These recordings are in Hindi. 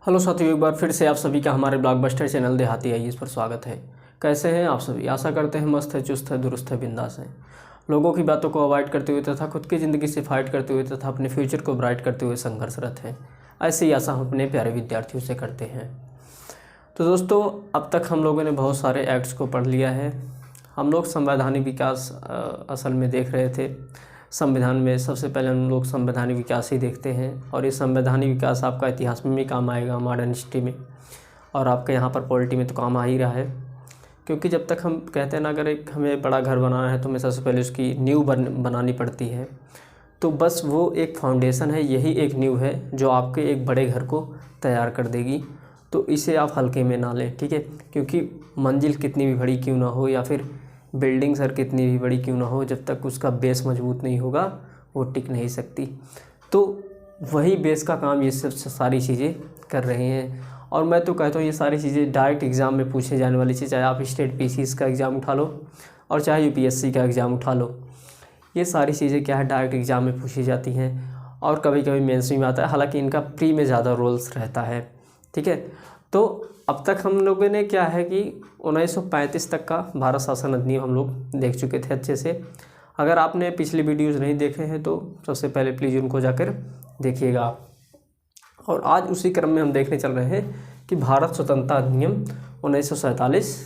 हेलो साथियों, एक बार फिर से आप सभी का हमारे ब्लॉकबस्टर चैनल देहाती आईएएस पर स्वागत है। कैसे हैं आप सभी? आशा करते हैं मस्त है, चुस्त है, दुरुस्त है, बिंदास है। लोगों की बातों को अवॉइड करते हुए तथा खुद की ज़िंदगी से फाइट करते हुए तथा अपने फ्यूचर को ब्राइट करते हुए संघर्षरत हैं। ऐसे ही आशा हम अपने प्यारे विद्यार्थियों से करते हैं। तो दोस्तों, अब तक हम लोगों ने बहुत सारे एक्ट्स को पढ़ लिया है। हम लोग संवैधानिक विकास असल में देख रहे थे। संविधान में सबसे पहले हम लोग संवैधानिक विकास ही देखते हैं, और ये संवैधानिक विकास आपका इतिहास में भी काम आएगा, मॉडर्न हिस्ट्री में, और आपका यहाँ पर पॉलिटी में तो काम आ ही रहा है। क्योंकि जब तक हम कहते हैं ना, अगर एक हमें बड़ा घर बनाना है तो हमें सबसे पहले उसकी नींव बनानी पड़ती है। तो बस वो एक फाउंडेशन है, यही एक नींव है जो आपके एक बड़े घर को तैयार कर देगी। तो इसे आप हल्के में ना लें, ठीक है। क्योंकि मंजिल कितनी भी बड़ी क्यों ना हो, या फिर बिल्डिंग सर कितनी भी बड़ी क्यों ना हो, जब तक उसका बेस मजबूत नहीं होगा वो टिक नहीं सकती। तो वही बेस का काम ये सब सारी चीज़ें कर रहे हैं। और मैं तो कहता हूँ ये सारी चीज़ें डायरेक्ट एग्ज़ाम में पूछे जाने वाली चीज़, चाहे आप स्टेट पीसीएस का एग्ज़ाम उठा लो और चाहे यूपीएससी का एग्ज़ाम उठा लो। ये सारी चीज़ें क्या है, डायरेक्ट एग्ज़ाम में पूछी जाती हैं, और कभी कभी मेंस में आता है। हालांकि इनका प्री में ज़्यादा रोल्स रहता है, ठीक है। तो अब तक हम लोगों ने क्या है कि 1935 तक का भारत शासन अधिनियम हम लोग देख चुके थे अच्छे से। अगर आपने पिछले वीडियोज़ नहीं देखे हैं तो सबसे पहले प्लीज़ उनको जाकर देखिएगा। और आज उसी क्रम में हम देखने चल रहे हैं कि भारत स्वतंत्रता अधिनियम 1947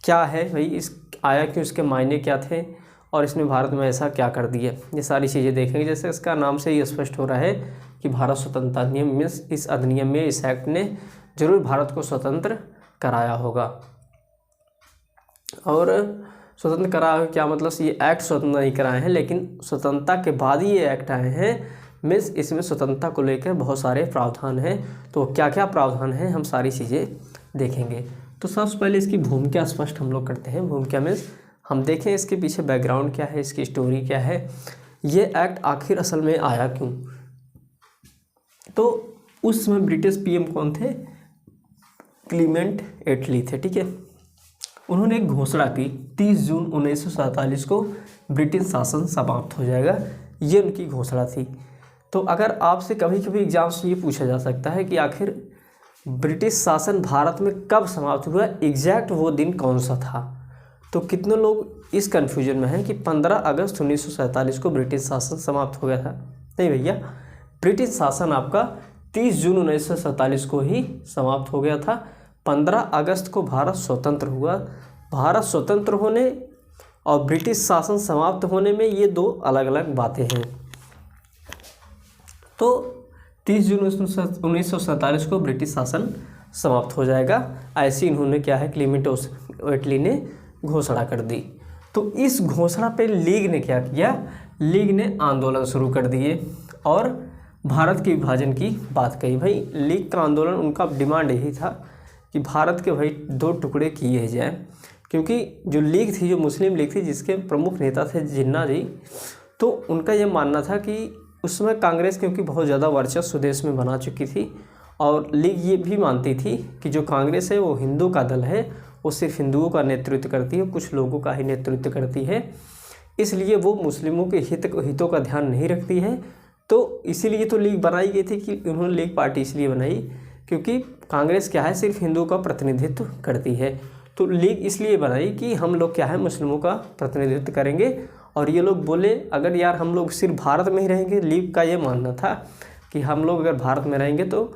क्या है भाई, इस आया क्यों, इसके मायने क्या थे, और इसने भारत में ऐसा क्या कर दिया, ये सारी चीज़ें देखेंगे। जैसे इसका नाम से ही स्पष्ट हो रहा है कि भारत स्वतंत्रता अधिनियम मीन्स इस अधिनियम में, इस एक्ट ने जरूर भारत को स्वतंत्र कराया होगा। और स्वतंत्र कराया क्या मतलब, ये एक्ट स्वतंत्र नहीं कराए हैं, लेकिन स्वतंत्रता के बाद ही ये एक्ट आए हैं। मीन्स इसमें स्वतंत्रता को लेकर बहुत सारे प्रावधान हैं। तो क्या क्या प्रावधान हैं, हम सारी चीज़ें देखेंगे। तो सबसे पहले इसकी भूमिका स्पष्ट हम लोग करते हैं। भूमिका मीन्स हम देखें इसके पीछे बैकग्राउंड क्या है, इसकी स्टोरी क्या है, ये एक्ट आखिर असल में आया क्यों। तो उस समय ब्रिटिश पीएम कौन थे? क्लीमेंट एटली थे, ठीक है। उन्होंने एक घोषणा की 30 जून 1947 को ब्रिटिश शासन समाप्त हो जाएगा, ये उनकी घोषणा थी। तो अगर आपसे कभी कभी एग्जाम से ये पूछा जा सकता है कि आखिर ब्रिटिश शासन भारत में कब समाप्त हुआ, एग्जैक्ट वो दिन कौन सा था, तो कितने लोग इस कन्फ्यूजन में हैं कि 15 अगस्त 1947 को ब्रिटिश शासन समाप्त हो गया था। नहीं भैया, ब्रिटिश शासन आपका 30 जून 1947 को ही समाप्त हो गया था। 15 अगस्त को भारत स्वतंत्र हुआ। भारत स्वतंत्र होने और ब्रिटिश शासन समाप्त होने में ये दो अलग अलग बातें हैं। तो 30 जून 1947 को ब्रिटिश शासन समाप्त हो जाएगा, ऐसी इन्होंने क्या है, क्लीमेंट एटली ने घोषणा कर दी। तो इस घोषणा पे लीग ने क्या किया, लीग ने आंदोलन शुरू कर दिए और भारत के विभाजन की बात कही। भाई लीग का आंदोलन, उनका डिमांड यही था कि भारत के भाई दो टुकड़े किए जाएं। क्योंकि जो लीग थी, जो मुस्लिम लीग थी, जिसके प्रमुख नेता थे जिन्ना जी, तो उनका ये मानना था कि उस समय कांग्रेस क्योंकि बहुत ज़्यादा वर्चस्व देश में बना चुकी थी, और लीग ये भी मानती थी कि जो कांग्रेस है वो हिंदू का दल है, वो सिर्फ हिंदुओं का नेतृत्व करती है, कुछ लोगों का ही नेतृत्व करती है, इसलिए वो मुस्लिमों के हितों का ध्यान नहीं रखती है। तो इसीलिए तो लीग बनाई गई थी कि उन्होंने लीग पार्टी इसलिए बनाई क्योंकि कांग्रेस क्या है, सिर्फ हिंदुओं का प्रतिनिधित्व करती है। तो लीग इसलिए बनाई कि हम लोग क्या है, मुस्लिमों का प्रतिनिधित्व करेंगे। और ये लोग बोले अगर यार हम लोग सिर्फ भारत में ही रहेंगे, लीग का ये मानना था कि हम लोग अगर भारत में रहेंगे तो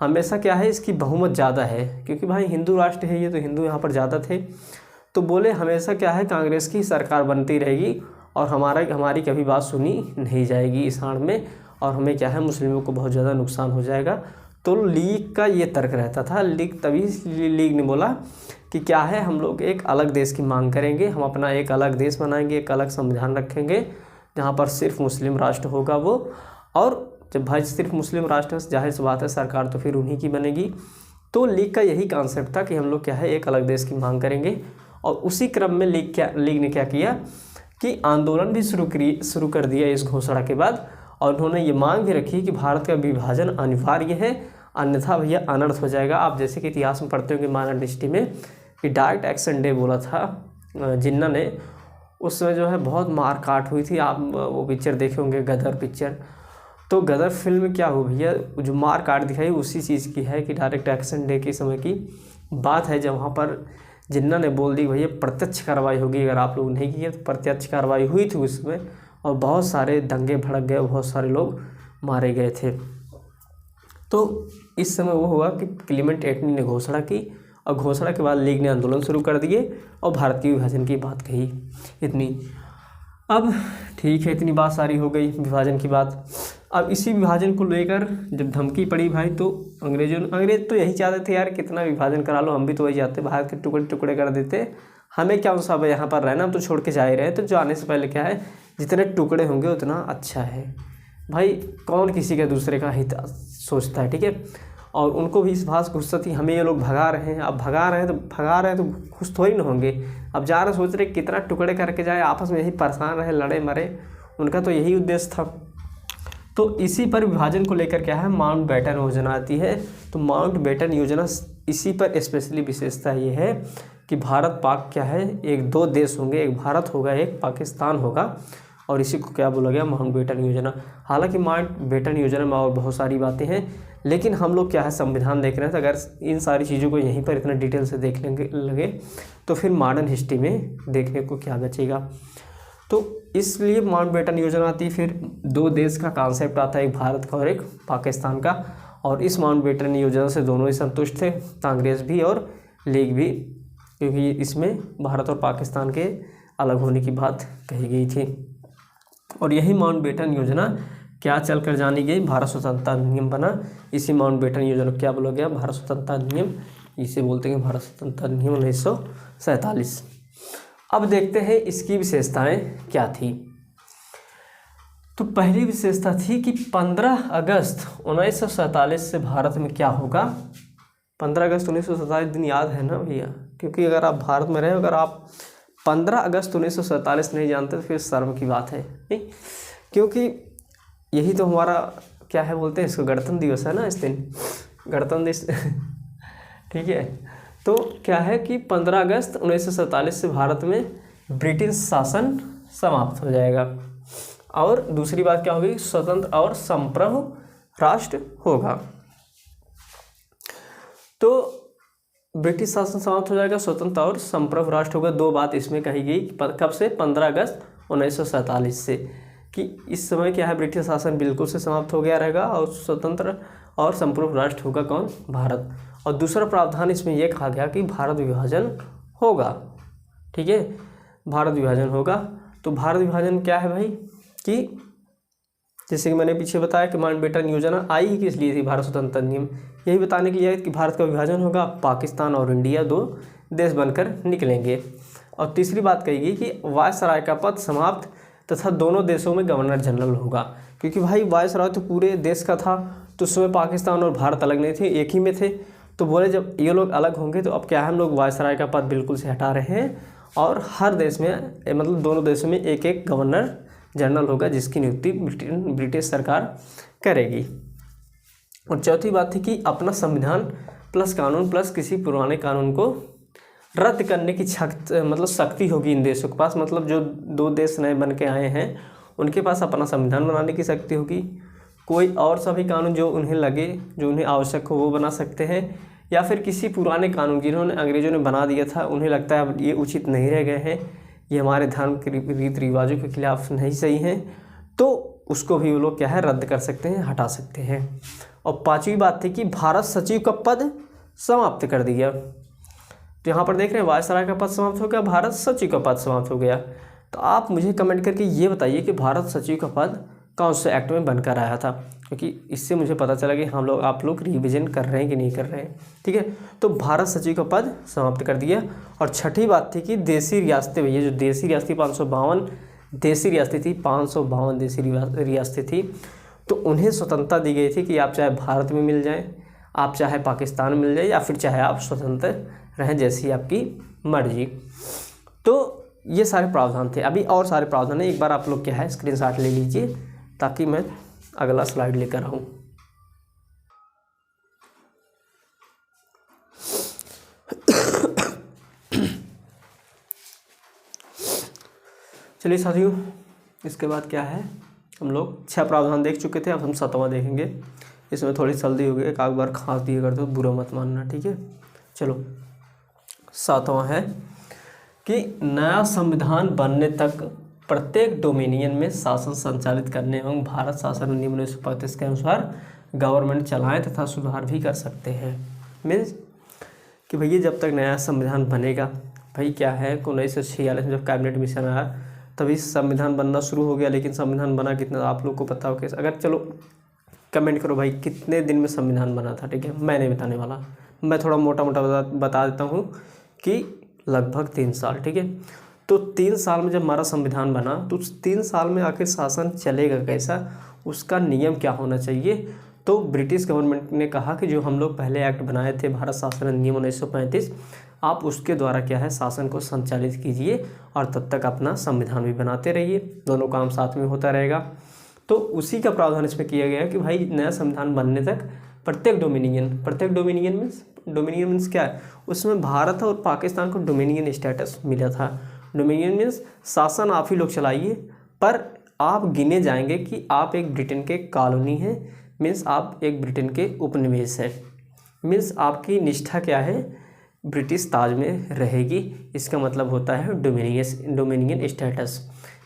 हमेशा क्या है, इसकी बहुमत ज़्यादा है, क्योंकि भाई हिंदू राष्ट्र है ये, तो हिंदू यहाँ पर ज़्यादा थे। तो बोले हमेशा क्या है, कांग्रेस की सरकार बनती रहेगी और हमारी कभी बात सुनी नहीं जाएगी इस आड़ में, और हमें क्या है, मुस्लिमों को बहुत ज़्यादा नुकसान हो जाएगा। तो लीग का ये तर्क रहता था। तभी लीग ने बोला कि क्या है, हम लोग एक अलग देश की मांग करेंगे, हम अपना एक अलग देश बनाएंगे, एक अलग संविधान रखेंगे जहाँ पर सिर्फ मुस्लिम राष्ट्र होगा वो। और जब भाई सिर्फ मुस्लिम राष्ट्र, जाहिर सी बात है सरकार तो फिर उन्हीं की बनेगी। तो लीग का यही कॉन्सेप्ट था कि हम लोग क्या है, एक अलग देश की मांग करेंगे। और उसी क्रम में लीग ने क्या किया कि आंदोलन भी शुरू कर दिया इस घोषणा के बाद। और उन्होंने ये मांग भी रखी कि भारत का विभाजन अनिवार्य है, अन्यथा भैया अनर्थ हो जाएगा। आप जैसे कि इतिहास में पढ़ते होंगे मॉडर्न हिस्ट्री में कि डायरेक्ट एक्शन डे बोला था जिन्ना ने। उस समय जो है बहुत मार काट हुई थी। आप वो पिक्चर देखे होंगे, गदर पिक्चर। तो गदर फिल्म क्या हो भैया, जो मार काट दिखाई उसी चीज़ की है कि डायरेक्ट एक्शन डे के समय की बात है, जब वहाँ पर जिन्ना ने बोल दी भैया प्रत्यक्ष कार्रवाई होगी, अगर आप लोग नहीं किए तो प्रत्यक्ष कार्रवाई हुई थी उसमें, और बहुत सारे दंगे भड़क गए, बहुत सारे लोग मारे गए थे। तो इस समय वो हुआ कि क्लीमेंट एटली ने घोषणा की, और घोषणा के बाद लीग ने आंदोलन शुरू कर दिए और भारत के विभाजन की बात कही। इतनी, अब ठीक है, इतनी बात सारी हो गई विभाजन की बात। अब इसी विभाजन को लेकर जब धमकी पड़ी भाई, तो अंग्रेज तो यही चाहते थे यार, कितना विभाजन करा लो, हम भी तो वही चाहते, भारत के टुकड़े टुकड़े कर देते, हमें क्या सब यहाँ पर रहना, हम तो छोड़ के जा ही रहे। तो जाने से पहले क्या है, जितने टुकड़े होंगे उतना अच्छा है भाई, कौन किसी का दूसरे का हित सोचता है, ठीक है। और उनको भी इस बात से गुस्सा थी, हमें ये लोग भगा रहे हैं, अब भगा रहे हैं तो खुश थोड़ी ना होंगे, अब जा रहे सोच रहे कितना टुकड़े करके जाए, आपस में यही परेशान रहे, लड़े मरे, उनका तो यही उद्देश्य था। तो इसी पर विभाजन को लेकर क्या है, माउंटबेटन योजना आती है। तो माउंटबेटन योजना इसी पर स्पेशली विशेषता ये है कि भारत पाक क्या है, एक दो देश होंगे, एक भारत होगा एक पाकिस्तान होगा, और इसी को क्या बोला गया, माउंटबेटन योजना। हालांकि माउंटबेटन योजना में और बहुत सारी बातें हैं, लेकिन हम लोग क्या है संविधान देख रहे हैं, तो अगर इन सारी चीज़ों को यहीं पर इतना डिटेल से देख लगे तो फिर मॉडर्न हिस्ट्री में देखने को क्या बचेगा। तो इसलिए माउंटबेटन योजना आती, फिर दो देश का कॉन्सेप्ट आता है, एक भारत का और एक पाकिस्तान का, और इस माउंटबेटन योजना से दोनों ही संतुष्ट थे, कांग्रेस भी और लीग भी, क्योंकि इसमें भारत और पाकिस्तान के अलग होने की बात कही गई थी। और यही माउंटबेटन योजना क्या चल कर जानी गई, भारत स्वतंत्रता अधिनियम बना। इसी माउंटबेटन योजना को क्या बोला गया, भारत स्वतंत्रता अधिनियम, इसे बोलते हैं भारत स्वतंत्रता अधिनियम 1947। अब देखते हैं इसकी विशेषताएं क्या थी। तो पहली विशेषता थी कि 15 अगस्त 1947 से भारत में क्या होगा। 15 अगस्त 1947 दिन याद है ना भैया, क्योंकि अगर आप भारत में रहे, अगर आप 15 अगस्त 1947 नहीं जानते तो फिर शर्म की बात है, नहीं, क्योंकि यही तो हमारा क्या है बोलते हैं इसको, गणतंत्र दिवस है ना इस दिन, गणतंत्र दिवस ठीक है। तो क्या है कि 15 अगस्त 1947 से भारत में ब्रिटिश शासन समाप्त हो जाएगा, और दूसरी बात क्या होगी, स्वतंत्र और संप्रभु राष्ट्र होगा। तो ब्रिटिश शासन समाप्त हो जाएगा, स्वतंत्र और संप्रभु राष्ट्र होगा। दो बात इसमें कही गई, कब से, 15 अगस्त 1947 से, कि इस समय क्या है ब्रिटिश शासन बिल्कुल से समाप्त हो गया रहेगा, और स्वतंत्र और संप्रभु राष्ट्र होगा कौन, भारत। और दूसरा प्रावधान इसमें यह कहा गया कि भारत विभाजन होगा, ठीक है, भारत विभाजन होगा। तो भारत विभाजन क्या है भाई, कि जैसे कि मैंने पीछे बताया कि माउंटबेटन योजना आई ही किस लिए थी, भारत स्वतंत्रता नियम, यही बताने के लिए कि भारत का विभाजन होगा, पाकिस्तान और इंडिया दो देश बनकर निकलेंगे। और तीसरी बात कही गई कि वायसराय का पद समाप्त तथा दोनों देशों में गवर्नर जनरल होगा, क्योंकि भाई वायसराय तो पूरे देश का था, तो उस समय पाकिस्तान और भारत अलग नहीं थे, एक ही में थे। तो बोले जब ये लोग अलग होंगे तो अब क्या है, हम लोग वायसराय का पद बिल्कुल से हटा रहे हैं, और हर देश में मतलब दोनों देशों में एक एक गवर्नर जनरल होगा, जिसकी नियुक्ति ब्रिटिश सरकार करेगी। और चौथी बात थी कि अपना संविधान प्लस कानून प्लस किसी पुराने कानून को रद्द करने की शक्ति होगी इन देशों के पास, मतलब जो दो देश नए बन के आए हैं उनके पास अपना संविधान बनाने की शक्ति होगी। कोई और सभी कानून जो उन्हें लगे, जो उन्हें आवश्यक हो, वो बना सकते हैं, या फिर किसी पुराने कानून जिन्होंने अंग्रेजों ने बना दिया था, उन्हें लगता है अब ये उचित नहीं रह गए हैं, ये हमारे धर्म के रीति रिवाजों के खिलाफ नहीं सही हैं, तो उसको भी वो लोग क्या है रद्द कर सकते हैं, हटा सकते हैं। और पांचवी बात थी कि भारत सचिव का पद समाप्त कर दिया। तो यहाँ पर देख रहे हैं वायसराय का पद समाप्त हो गया, भारत सचिव का पद समाप्त हो गया। तो आप मुझे कमेंट करके ये बताइए कि भारत सचिव का पद कौन से एक्ट में बनकर आया था, क्योंकि इससे मुझे पता चला कि आप लोग रिवीजन कर रहे हैं कि नहीं कर रहे हैं, ठीक है। तो भारत सचिव का पद समाप्त कर दिया। और छठी बात थी कि देसी रियासतें, भैया जो देसी रियासतें 552 देसी रियासतें थी, 552 देसी रियासतें थी, तो उन्हें स्वतंत्रता दी गई थी कि आप चाहे भारत में मिल जाएं, आप चाहे पाकिस्तान में मिल जाए, या फिर चाहे आप स्वतंत्र रहें, जैसी आपकी मर्जी। तो ये सारे प्रावधान थे। अभी और सारे प्रावधान है, एक बार आप लोग क्या है स्क्रीनशॉट ले लीजिए ताकि मैं अगला स्लाइड लेकर आऊँ। चलिए साथियों, इसके बाद क्या है हम लोग 6 प्रावधान देख चुके थे, अब हम 7वां देखेंगे। इसमें थोड़ी जल्दी हो गई, एक आध बार खास दिए करते हो बुरा मत मानना, ठीक है। चलो 7वां है कि नया संविधान बनने तक प्रत्येक डोमिनियन में शासन संचालित करने एवं भारत शासन अधिनियम 1935 के अनुसार गवर्नमेंट चलाएं तथा सुधार भी कर सकते हैं। मीन्स कि भैया जब तक नया संविधान बनेगा, भाई क्या है 1946 में जब कैबिनेट मिशन आया तभी संविधान बनना शुरू हो गया, लेकिन संविधान बना कितना आप लोग को पता हो कैसे। अगर चलो कमेंट करो भाई कितने दिन में संविधान बना था, ठीक है, मैं नहीं बताने वाला, मैं थोड़ा मोटा मोटा बता देता हूँ कि लगभग 3 साल, ठीक है। तो 3 साल में जब हमारा संविधान बना तो उस 3 साल में आखिर शासन चलेगा कैसा, उसका नियम क्या होना चाहिए। तो ब्रिटिश गवर्नमेंट ने कहा कि जो हम लोग पहले एक्ट बनाए थे भारत शासन अधिनियम 1935, आप उसके द्वारा क्या है शासन को संचालित कीजिए और तब तक अपना संविधान भी बनाते रहिए, दोनों काम साथ में होता रहेगा। तो उसी का प्रावधान इसमें किया गया कि भाई नया संविधान बनने तक प्रत्येक डोमिनियन मीन्स क्या है, उसमें भारत और पाकिस्तान को डोमिनियन स्टेटस मिला था। डोमिनियन मीन्स शासन आप ही लोग चलाइए, पर आप गिने जाएंगे कि आप एक ब्रिटेन के कॉलोनी हैं, मीन्स आप एक ब्रिटेन के उपनिवेश हैं, मीन्स आपकी निष्ठा क्या है, ब्रिटिश ताज में रहेगी। इसका मतलब होता है डोमिनियन स्टेटस,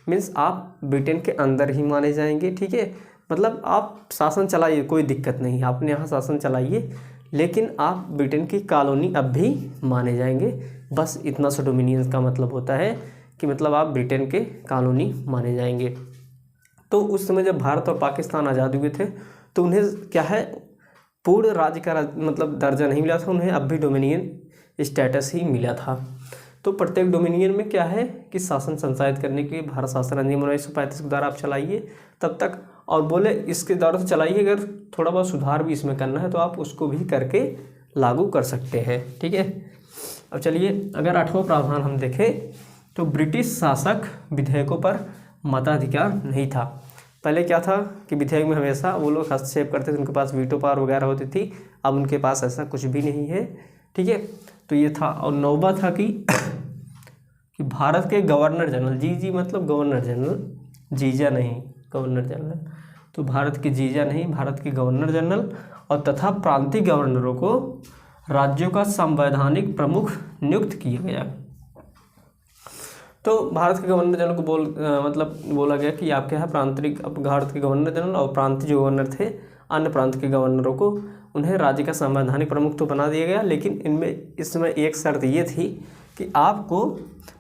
मीन्स आप ब्रिटेन के अंदर ही माने जाएंगे, ठीक है। मतलब आप शासन चलाइए, कोई दिक्कत नहीं, आपने यहाँ शासन चलाइए, लेकिन आप ब्रिटेन की कॉलोनी अब भी माने जाएंगे। बस इतना सा डोमिनियन का मतलब होता है कि मतलब आप ब्रिटेन के कॉलोनी माने जाएंगे। तो उस समय जब भारत और पाकिस्तान आज़ाद हुए थे तो उन्हें क्या है पूर्ण राज्य का मतलब दर्जा नहीं मिला था, उन्हें अब भी डोमिनियन स्टेटस ही मिला था। तो प्रत्येक डोमिनियन में क्या है कि शासन संचालित करने के लिए भारत शासन अधिनियम 1935 के द्वारा आप चलाइए तब तक, और बोले इसके द्वारा तो चलाइए, अगर थोड़ा बहुत सुधार भी इसमें करना है तो आप उसको भी करके लागू कर सकते हैं, ठीक है। अब चलिए अगर 8वां प्रावधान हम देखें तो ब्रिटिश शासक विधेयकों पर मताधिकार नहीं था। पहले क्या था कि विधेयक में हमेशा वो लोग हस्तक्षेप करते थे, उनके पास वीटो पावर वगैरह होती थी, अब उनके पास ऐसा कुछ भी नहीं है, ठीक है। तो ये था। और 9वां था कि भारत के गवर्नर जनरल, जी मतलब गवर्नर जनरल, जीजा नहीं, गवर्नर जनरल, तो भारत के जीजा नहीं, भारत के गवर्नर जनरल और तथा प्रांतीय गवर्नरों को राज्यों का संवैधानिक प्रमुख नियुक्त किया गया। तो भारत के गवर्नर जनरल को मतलब बोला गया कि आपके यहाँ भारत के गवर्नर जनरल और प्रांतीय जो गवर्नर थे अन्य प्रांत के गवर्नरों को उन्हें राज्य का संवैधानिक प्रमुख तो बना दिया गया, लेकिन इनमें इसमें एक शर्त ये थी कि आपको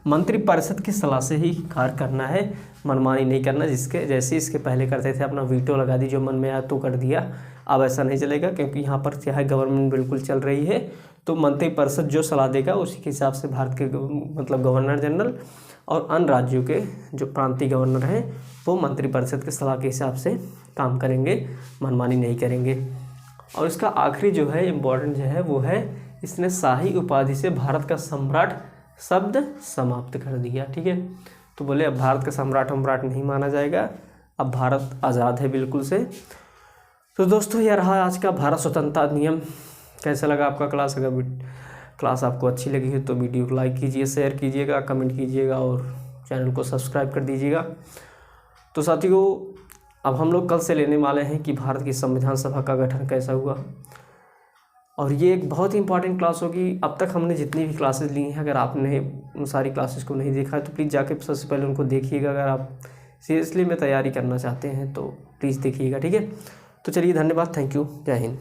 मंत्रिपरिषद की सलाह से ही कार्य करना है, मनमानी नहीं करना, जिसके जैसे इसके पहले करते थे अपना वीटो लगा दी, जो मन में आया तो कर दिया। अब ऐसा नहीं चलेगा क्योंकि यहाँ पर क्या है गवर्नमेंट बिल्कुल चल रही है, तो मंत्रिपरिषद जो सलाह देगा उसी के हिसाब से भारत के मतलब गवर्नर जनरल और अन्य राज्यों के जो प्रांतीय गवर्नर हैं वो मंत्रिपरिषद के सलाह के हिसाब से काम करेंगे, मनमानी नहीं करेंगे। और इसका आखिरी जो है इम्पोर्टेंट जो है वो है इसने शाही उपाधि से भारत का सम्राट शब्द समाप्त कर दिया, ठीक है। तो बोले अब भारत का सम्राट नहीं माना जाएगा, अब भारत आज़ाद है बिल्कुल से। तो दोस्तों यह रहा आज का भारत स्वतंत्रता अधिनियम। कैसा लगा आपका क्लास? अगर क्लास आपको अच्छी लगी है तो वीडियो को लाइक कीजिए, शेयर कीजिएगा, कमेंट कीजिएगा और चैनल को सब्सक्राइब कर दीजिएगा। तो साथियों अब हम लोग कल से लेने वाले हैं कि भारत की संविधान सभा का गठन कैसा हुआ, और ये एक बहुत ही इंपॉर्टेंट क्लास होगी। अब तक हमने जितनी भी क्लासेस ली हैं, अगर आपने उन सारी क्लासेस को नहीं देखा है तो प्लीज़ जाके सबसे पहले उनको देखिएगा। अगर आप सीरियसली में तैयारी करना चाहते हैं तो प्लीज़ देखिएगा, ठीक है। तो चलिए धन्यवाद, थैंक यू, जय हिंद।